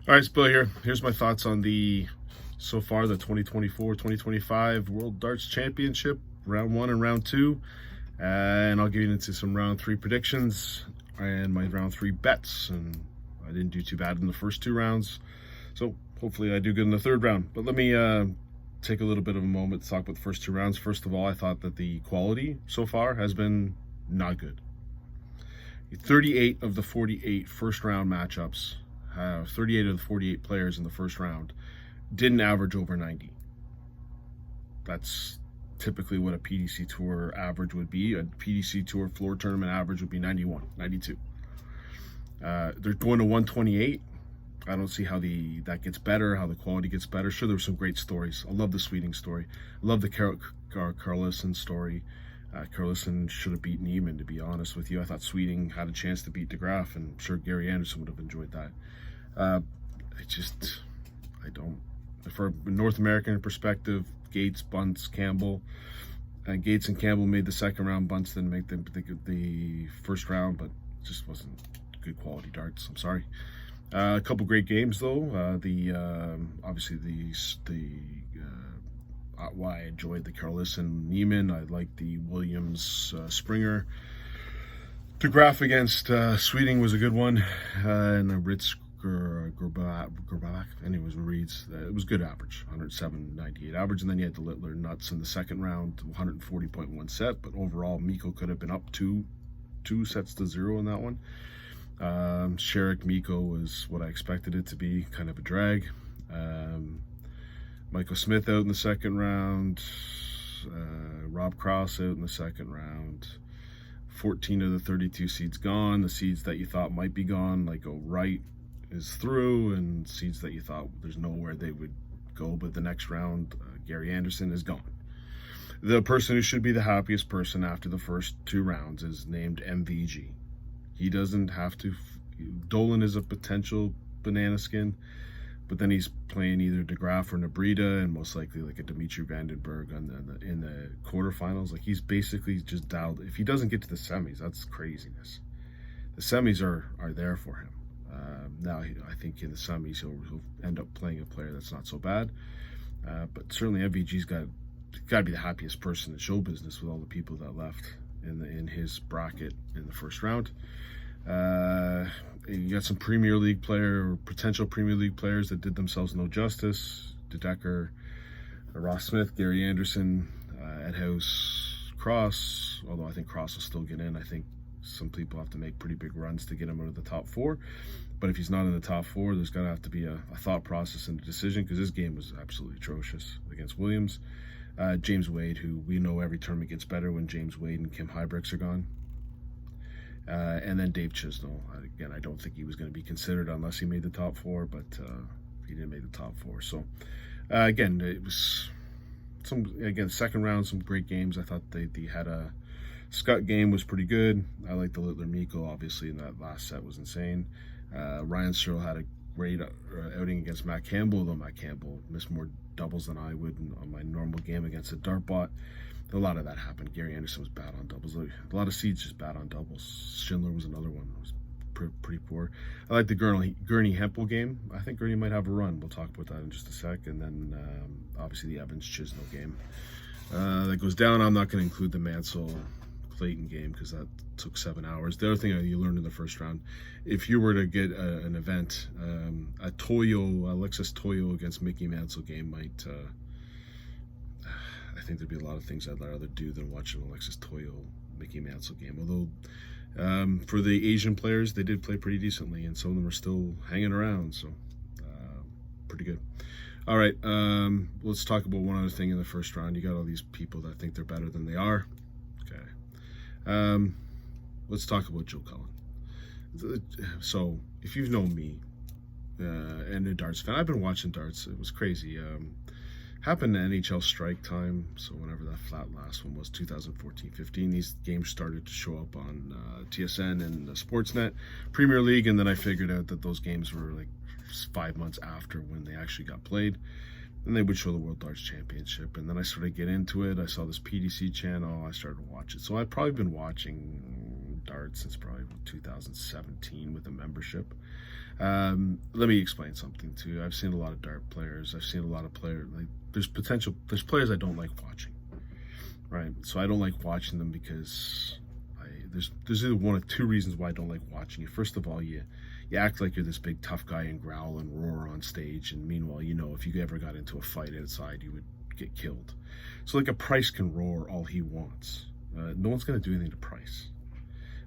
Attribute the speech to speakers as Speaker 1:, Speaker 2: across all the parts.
Speaker 1: All right, Spill here. Here's my thoughts on the 2024-2025 World Darts Championship, round one and round two. And I'll get into some round three predictions and my round three bets. And I didn't do too bad in the first two rounds, so hopefully I do good in the third round. But let me take a little bit of a moment to talk about the first two rounds. First of all, I thought that the quality so far has been not good. 38 of the 48 first round matchups, 38 of the 48 players in the first round didn't average over 90. That's typically what a PDC Tour average would be. A PDC Tour floor tournament average would be 91, 92. They're going to 128. I don't see how that gets better, how the quality gets better. Sure, there were some great stories. I love the Sweeting story. I love the Carlison story. Carlison should have beaten Neiman, to be honest with you. I thought Sweeting had a chance to beat DeGraff, and I'm sure Gary Anderson would have enjoyed that. I don't. For a North American perspective, Gates, Bunce, Campbell. Gates and Campbell made the second round. Bunce didn't make the first round, but it just wasn't good quality darts. I'm sorry. A couple great games though. Obviously why I enjoyed the Carlison Neiman. I liked the Williams Springer. DeGraff against Sweeting was a good one, and the Ritz Gerbach. Anyways, Reeds. It was good average, 107.98 average, and then you had the Littler nuts in the second round, 140.1 set. But overall, Miko could have been up two sets to zero in that one. Sherrick Miko was what I expected it to be, kind of a drag. Michael Smith out in the second round. Rob Cross out in the second round. 14 of the 32 seeds gone. The seeds that you thought might be gone, like O'Wright, is through, and seeds that you thought there's nowhere they would go. But the next round, Gary Anderson is gone. The person who should be the happiest person after the first two rounds is named MVG. He doesn't have to. Dolan is a potential banana skin, but then he's playing either DeGraff or Nebrida, and most likely like a Dimitri Vandenberg in the quarterfinals. Like, he's basically just dialed. If he doesn't get to the semis, that's craziness. The semis are there for him. Now, I think in the semis he'll end up playing a player that's not so bad. But certainly MVG's got to be the happiest person in show business with all the people that left in his bracket in the first round. You got some Premier League potential Premier League players that did themselves no justice. De Decker, Ross Smith, Gary Anderson, Ed House, Cross. Although I think Cross will still get in. I think some people have to make pretty big runs to get him out of the top four. But if he's not in the top four, there's got to have to be a thought process and a decision, because this game was absolutely atrocious against Williams. James Wade, who we know every tournament gets better when James Wade and Kim Huybrechts are gone. And then Dave Chisnell. Again, I don't think he was going to be considered unless he made the top four, but he didn't make the top four. So, again, it was second round, some great games. I thought they had a Scott game was pretty good. I like the Littler Miko, obviously, in that last set was insane. Ryan Searle had a great outing against Matt Campbell, though Matt Campbell missed more doubles than I would on my normal game against a Dartbot. A lot of that happened. Gary Anderson was bad on doubles. A lot of seeds just bad on doubles. Schindler was another one. It was pretty poor. I like the Gurney Hempel game. I think Gurney might have a run. We'll talk about that in just a sec. And then obviously the Evans Chisnell game that goes down. I'm not going to include the Mansell Clayton game because that took 7 hours. The other thing you learned in the first round, if you were to get an event, Alexis Toyo against Mickey Mansell game might. I think there'd be a lot of things I'd rather do than watch an Alexis Toyo Mickey Mansell game. Although for the Asian players, they did play pretty decently, and some of them are still hanging around. So pretty good. All right, let's talk about one other thing in the first round. You got all these people that think they're better than they are. Okay. Let's talk about Joe Cullen. So if you've known me and a darts fan, I've been watching darts. It was crazy. Happened to NHL strike time, so whenever that flat last one was, 2014-15, these games started to show up on TSN and Sportsnet, Premier League, and then I figured out that those games were like 5 months after when they actually got played, and they would show the World Darts Championship, and then I started to get into it. I saw this PDC channel, I started to watch it, so I've probably been watching darts since probably 2017 with a membership. Let me explain something to you. I've seen a lot of dart players. I've seen a lot of players, like, there's players I don't like watching, right? So I don't like watching them because there's either one of two reasons why I don't like watching you. First of all, you act like you're this big tough guy and growl and roar on stage, and meanwhile, if you ever got into a fight outside, you would get killed. So like a Price can roar all he wants. No one's going to do anything to Price.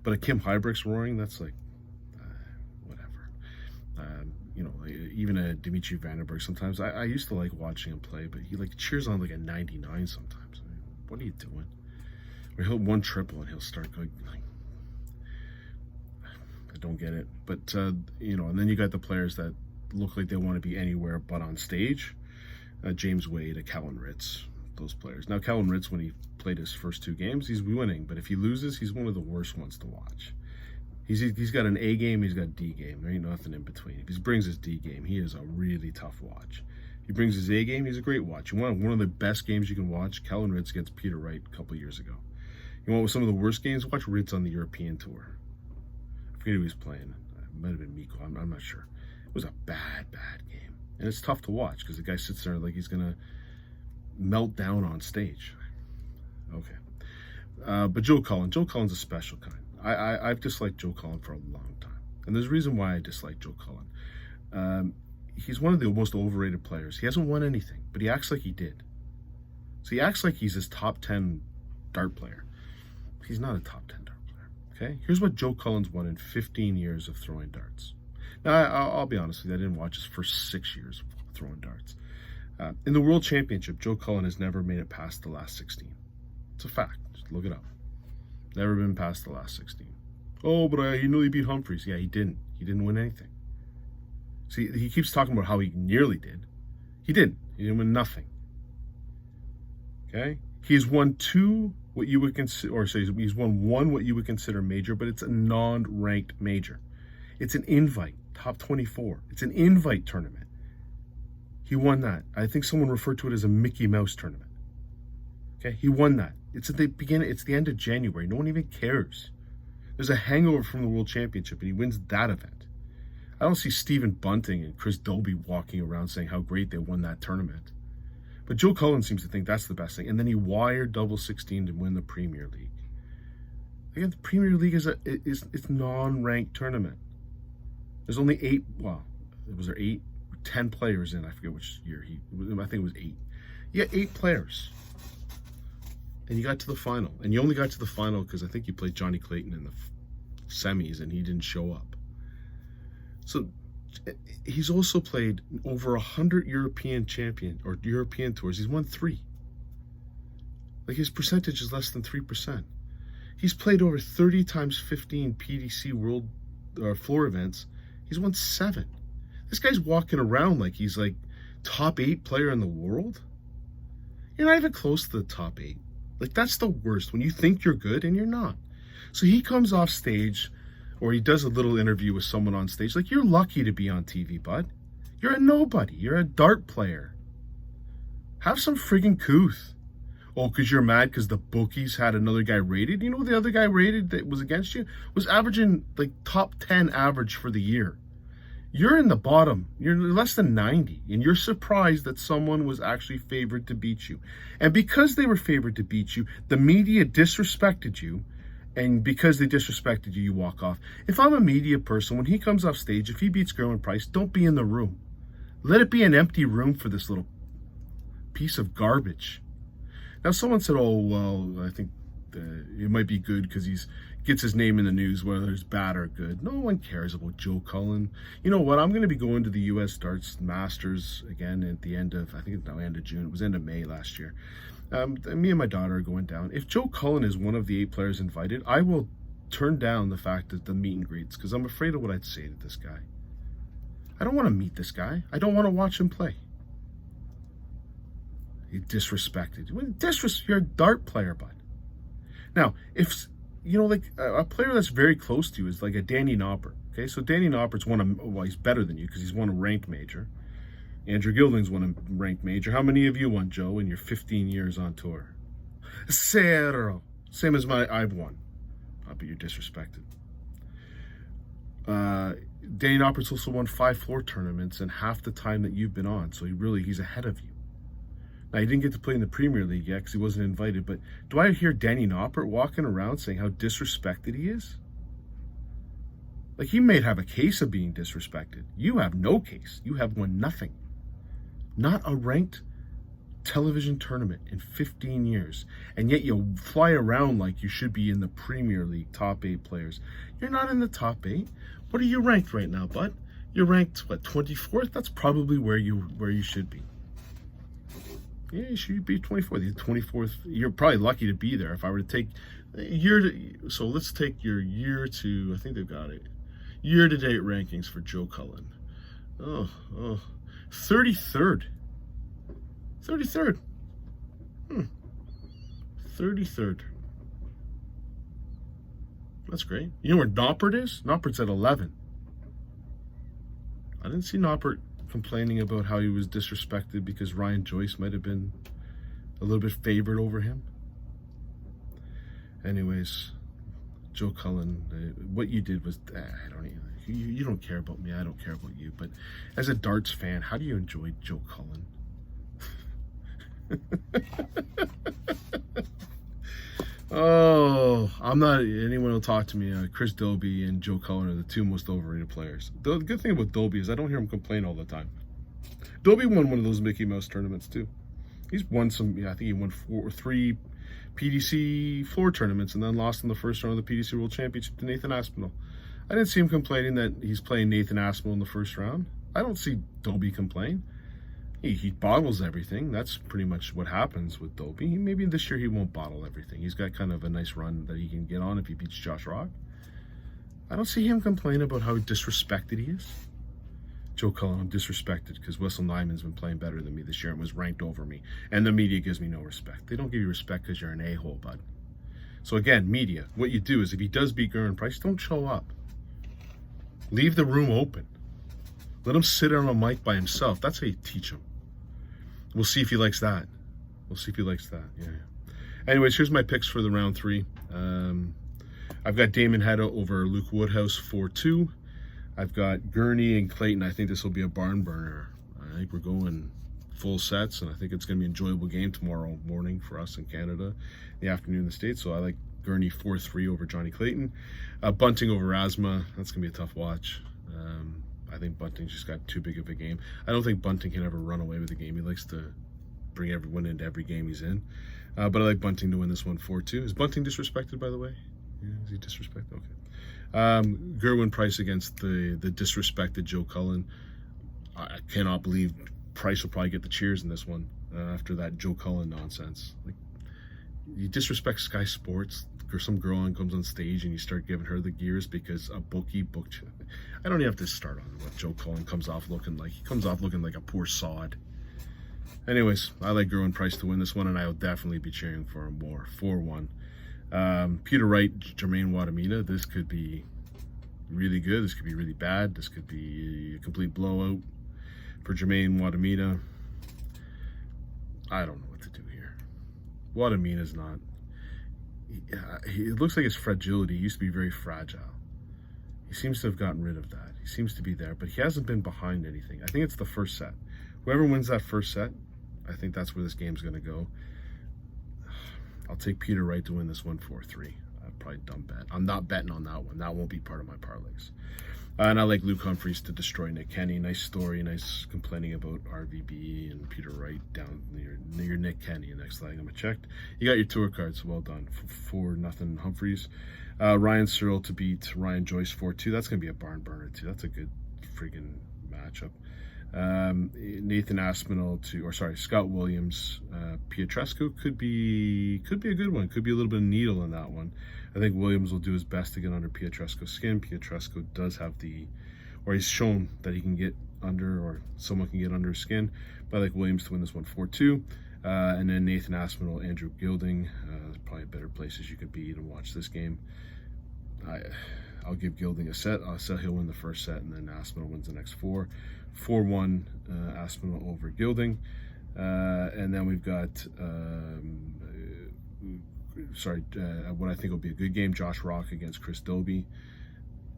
Speaker 1: But a Kim Huybrecht's roaring, that's like, whatever. Even a Dimitri Vandenberg, sometimes I used to like watching him play, but he like cheers on like a 99 sometimes. I mean, what are you doing? Or he'll one triple and he'll start going like, I don't get it. But, and then you got the players that look like they want to be anywhere but on stage. James Wade, Callan Ritz, those players. Now, Callan Ritz, when he played his first 2 games, he's winning. But if he loses, he's one of the worst ones to watch. He's got an A game, he's got a D game. There ain't nothing in between. If he brings his D game, he is a really tough watch. If he brings his A game, he's a great watch. You want one of the best games you can watch? Callan Ritz against Peter Wright a couple years ago. You want some of the worst games? Watch Ritz on the European tour. I forget who he was playing. It might have been Miko. I'm not sure. It was a bad game. And it's tough to watch because the guy sits there like he's going to melt down on stage. Okay. But Joe Cullen's a special kind. I've disliked Joe Cullen for a long time. And there's a reason why I dislike Joe Cullen. He's one of the most overrated players. He hasn't won anything, but he acts like he did. So he acts like he's this top 10 dart player. He's not a top 10 dart player. Okay? Here's what Joe Cullen's won in 15 years of throwing darts. Now, I'll be honest with you, I didn't watch his first 6 years of throwing darts. In the World Championship, Joe Cullen has never made it past the last 16. It's a fact. Just look it up. Never been past the last 16. Oh, but he nearly beat Humphreys. Yeah, he didn't. He didn't win anything. See, he keeps talking about how he nearly did. He didn't. He didn't win nothing. Okay? He's won 2 what you would consider, or say he's won 1 what you would consider major, but it's a non-ranked major. It's an invite, top 24. It's an invite tournament. He won that. I think someone referred to it as a Mickey Mouse tournament. Okay, he won that. It's at the beginning. It's the end of January. No one even cares. There's a hangover from the World Championship, and he wins that event. I don't see Stephen Bunting and Chris Dolby walking around saying how great they won that tournament. But Joe Cullen seems to think that's the best thing. And then he wired double 16 to win the Premier League. Again, the Premier League it's non-ranked tournament. There's only 8. Well, was there 8? 10 players in. I forget which year I think it was 8. Yeah, 8 players. And you got to the final. And you only got to the final because I think you played Johnny Clayton in the semis and he didn't show up. So he's also played over 100 European tours. He's won 3. Like, his percentage is less than 3%. He's played over 30 times 15 PDC world floor events. He's won 7. This guy's walking around like he's like top 8 player in the world. You're not even close to the top 8. Like, that's the worst, when you think you're good and you're not. So he comes off stage, or he does a little interview with someone on stage. Like, you're lucky to be on TV, bud. You're a nobody. You're a dart player. Have some friggin' couth. Oh, because you're mad because the bookies had another guy rated? You know the other guy rated that was against you? Was averaging, like, top 10 average for the year. You're in the bottom. You're less than 90. And you're surprised that someone was actually favored to beat you. And because they were favored to beat you, the media disrespected you. And because they disrespected you, you walk off. If I'm a media person, when he comes off stage, if he beats Gerwyn Price, don't be in the room. Let it be an empty room for this little piece of garbage. Now, someone said, oh, well, I think it might be good because he gets his name in the news, whether it's bad or good. No one cares about Joe Cullen. You know what? I'm going to be going to the U.S. Darts Masters again at the end of, I think it's now end of June. It was end of May last year. Me and my daughter are going down. If Joe Cullen is one of the 8 players invited, I will turn down the fact that the meet and greets, because I'm afraid of what I'd say to this guy. I don't want to meet this guy. I don't want to watch him play. He disrespected. You're a dart player, bud. Now, if, like a player that's very close to you is like a Danny Noppert. Okay, so Danny Noppert's he's better than you because he's won a ranked major. Andrew Gilding's won a ranked major. How many of you won, Joe, in your 15 years on tour? 0. Same as I've won. But you're disrespected. Danny Noppert's also won 5 floor tournaments in half the time that you've been on, so he's ahead of you. Now, he didn't get to play in the Premier League yet because he wasn't invited, but do I hear Danny Noppert walking around saying how disrespected he is? Like, he may have a case of being disrespected. You have no case. You have won nothing. Not a ranked television tournament in 15 years, and yet you fly around like you should be in the Premier League top 8 players. You're not in the top 8. What are you ranked right now, bud? You're ranked, what, 24th? That's probably where you should be. Yeah, you should be 24th. You're 24th. You're probably lucky to be there. If I were to take so let's take your I think they've got it. Year-to-date rankings for Joe Cullen. 33rd. 33rd. 33rd. That's great. You know where Noppert is? Noppert's at 11. I didn't see Noppert complaining about how he was disrespected because Ryan Joyce might have been a little bit favored over him. Anyways, Joe Cullen, what you did was, I don't even, you don't care about me, I don't care about you, but as a darts fan, how do you enjoy Joe Cullen? Oh, I'm not, anyone will talk to me. Chris Dobie and Joe Cullen are the 2 most overrated players. The good thing about Dobie is I don't hear him complain all the time. Dobie won one of those Mickey Mouse tournaments too. He's won some, I think he won 4 or 3 PDC floor tournaments and then lost in the first round of the PDC World Championship to Nathan Aspinall. I didn't see him complaining that he's playing Nathan Aspinall in the first round. I don't see Dobie complain. He bottles everything. That's pretty much what happens with Dobie. Maybe this year he won't bottle everything. He's got kind of a nice run that he can get on if he beats Josh Rock. I don't see him complain about how disrespected he is. Joe Cullen, I'm disrespected because Wessel Nyman's been playing better than me this year and was ranked over me. And the media gives me no respect. They don't give you respect because you're an a-hole, bud. So again, media, what you do is if he does beat Gerwyn Price, don't show up. Leave the room open. Let him sit on a mic by himself. That's how you teach him. We'll see if he likes that. Yeah. Anyways, here's my picks for the round 3. I've got Damon Hedda over Luke Woodhouse 4-2. I've got Gurney and Clayton. I think this will be a barn burner. I think we're going full sets, and I think it's going to be an enjoyable game tomorrow morning for us in Canada, the afternoon in the States. So I like Gurney 4-3 over Johnny Clayton. Bunting over Asma. That's going to be a tough watch. I think Bunting's just got too big of a game. I don't think Bunting can ever run away with the game. He likes to bring everyone into every game he's in. But I like Bunting to win this one 4-2. Is Bunting disrespected, by the way? Yeah, is he disrespected? Okay. Gerwyn Price against the disrespected Joe Cullen. I cannot believe Price will probably get the cheers in this one after that Joe Cullen nonsense. Like, you disrespect Sky Sports, or some girl comes on stage and you start giving her the gears because a bookie booked you. I don't even have to start on what Joe Cullen comes off looking like. He comes off looking like a poor sod. Anyways, I like Gerwyn Price to win this one, and I will definitely be cheering for him more. 4-1. Peter Wright, Jermaine Wadamina. This could be really good. This could be really bad. This could be a complete blowout for Jermaine Wadamina. I don't know what to do here. Wadamina's not. It looks like his fragility. He used to be very fragile. He seems to have gotten rid of that. He seems to be there, but he hasn't been behind anything. I think it's the first set. Whoever wins that first set, I think that's where this game's going to go. I'll take Peter Wright to win this one 4-3. I'd probably dumb bet. I'm not betting on that one. That won't be part of my parlays. And I like Luke Humphries to destroy Nick Kenny. Nice story, nice complaining about RVB and Peter Wright down near Nick Kenny. Next leg, I'm checked. You got your tour cards. Well done. 4-0 Humphries. Ryan Searle to beat Ryan Joyce 4-2. That's going to be a barn burner too. That's a good friggin' matchup. Nathan Aspinall Scott Williams, Pietrasco could be a good one. Could be a little bit of needle in that one. I think Williams will do his best to get under Pietrasco's skin. Pietrasco does have he's shown that he can get under, or someone can get under his skin. But I like Williams to win this one 4-2. And then Nathan Aspinall, Andrew Gilding. Probably better places you could be to watch this game. I'll give Gilding a set. I'll say he'll win the first set, and then Aspinall wins the next 4. 4-1 Aspinall over Gilding. And then we've got, what I think will be a good game, Josh Rock against Chris Dobie.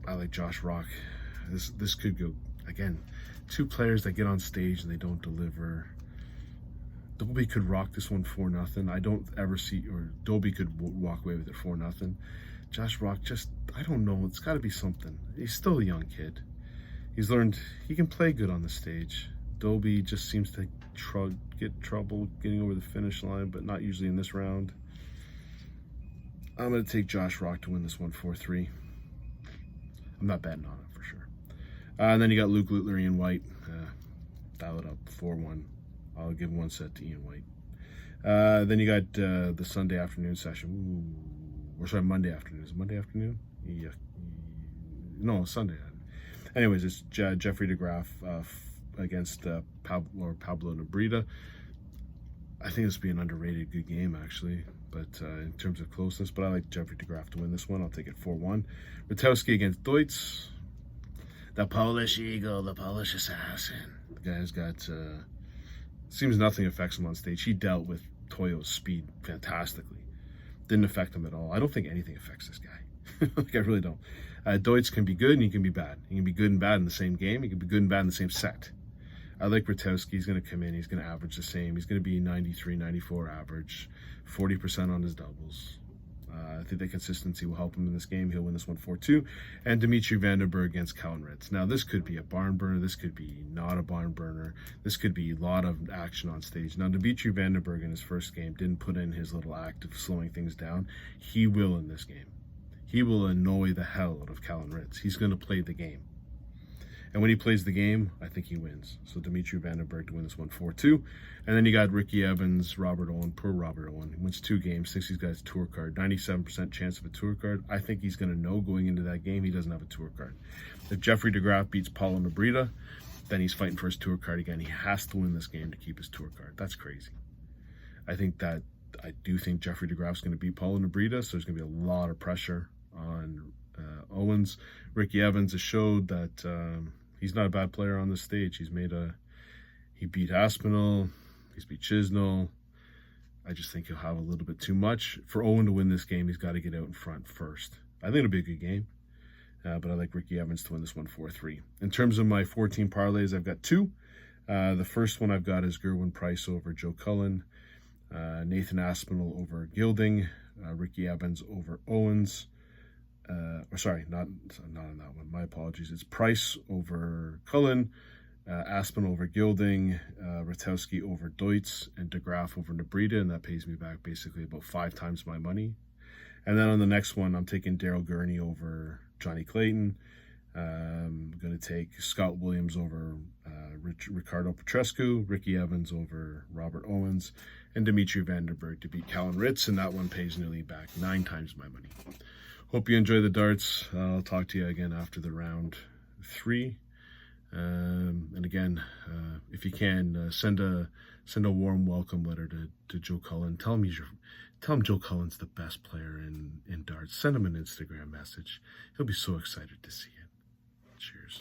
Speaker 1: I like Josh Rock this could go, again, two players that get on stage and they don't deliver. Dolby could rock this one 4-0. I don't ever see, or Dolby could walk away with it 4-0. Josh Rock, just, I don't know, it's got to be something. He's still a young kid. He's learned he can play good on the stage. Dolby just seems to get trouble getting over the finish line, but not usually in this round. I'm going to take Josh Rock to win this one 4-3. I'm not betting on it for sure. And then you got Luke Littler, Ian White. Dial it up, 4-1. I'll give one set to Ian White. Then you got the Sunday afternoon session. Ooh, or sorry, Monday afternoon. Is it Monday afternoon? Yeah. No, Sunday. Anyways, it's Jeffrey DeGraff against Pablo Nebreda. I think this would be an underrated good game, actually, but in terms of closeness. But I like Jeffrey DeGraff to win this one. I'll take it 4-1. Rutowski against Deutz. The Polish Eagle, the Polish Assassin. The guy's got... seems nothing affects him on stage. He dealt with Toyo's speed fantastically. Didn't affect him at all. I don't think anything affects this guy. Like, I really don't. Deutz can be good and he can be bad. He can be good and bad in the same game. He can be good and bad in the same set. I like Rutowski. He's going to come in. He's going to average the same. He's going to be 93, 94 average, 40% on his doubles. I think that consistency will help him in this game. He'll win this one 4-2. And Dimitri Vandenberg against Callan Ritz. Now, this could be a barn burner. This could be not a barn burner. This could be a lot of action on stage. Now, Dimitri Vandenberg in his first game didn't put in his little act of slowing things down. He will in this game. He will annoy the hell out of Callan Ritz. He's going to play the game. And when he plays the game, I think he wins. So Dimitri Vandenberg to win this one 4-2. And then you got Ricky Evans, Robert Owen. Poor Robert Owen. He wins 2 games, thinks he's got his tour card. 97% chance of a tour card. I think he's going to know going into that game he doesn't have a tour card. If Jeffrey DeGraff beats Paulo Nebreda, then he's fighting for his tour card again. He has to win this game to keep his tour card. That's crazy. I do think Jeffrey DeGraff's going to beat Paulo Nebreda, so there's going to be a lot of pressure on Owens. Ricky Evans has showed that he's not a bad player on this stage. He beat Aspinall, he's beat Chisnell. I just think he'll have a little bit too much. For Owen to win this game, he's got to get out in front first. I think it'll be a good game, but I like Ricky Evans to win this one 4-3. In terms of my 14 parlays, I've got 2. The first one I've got is Gerwin Price over Joe Cullen, Nathan Aspinall over Gilding, Ricky Evans over Owens. Sorry, not on that one. My apologies. It's Price over Cullen, Aspinall over Gilding, Rutowski over Deutz, and DeGraff over Nebreda, and that pays me back basically about 5 times my money. And then on the next one, I'm taking Daryl Gurney over Johnny Clayton. I'm going to take Scott Williams over Ricardo Petrescu, Ricky Evans over Robert Owens, and Dimitri Vandenberg to beat Callan Ritz, and that one pays nearly back 9 times my money. Hope you enjoy the darts. I'll talk to you again after the round 3. And again, if you can, send a warm welcome letter to Joe Cullen. Tell him Joe Cullen's the best player in darts. Send him an Instagram message. He'll be so excited to see it. Cheers.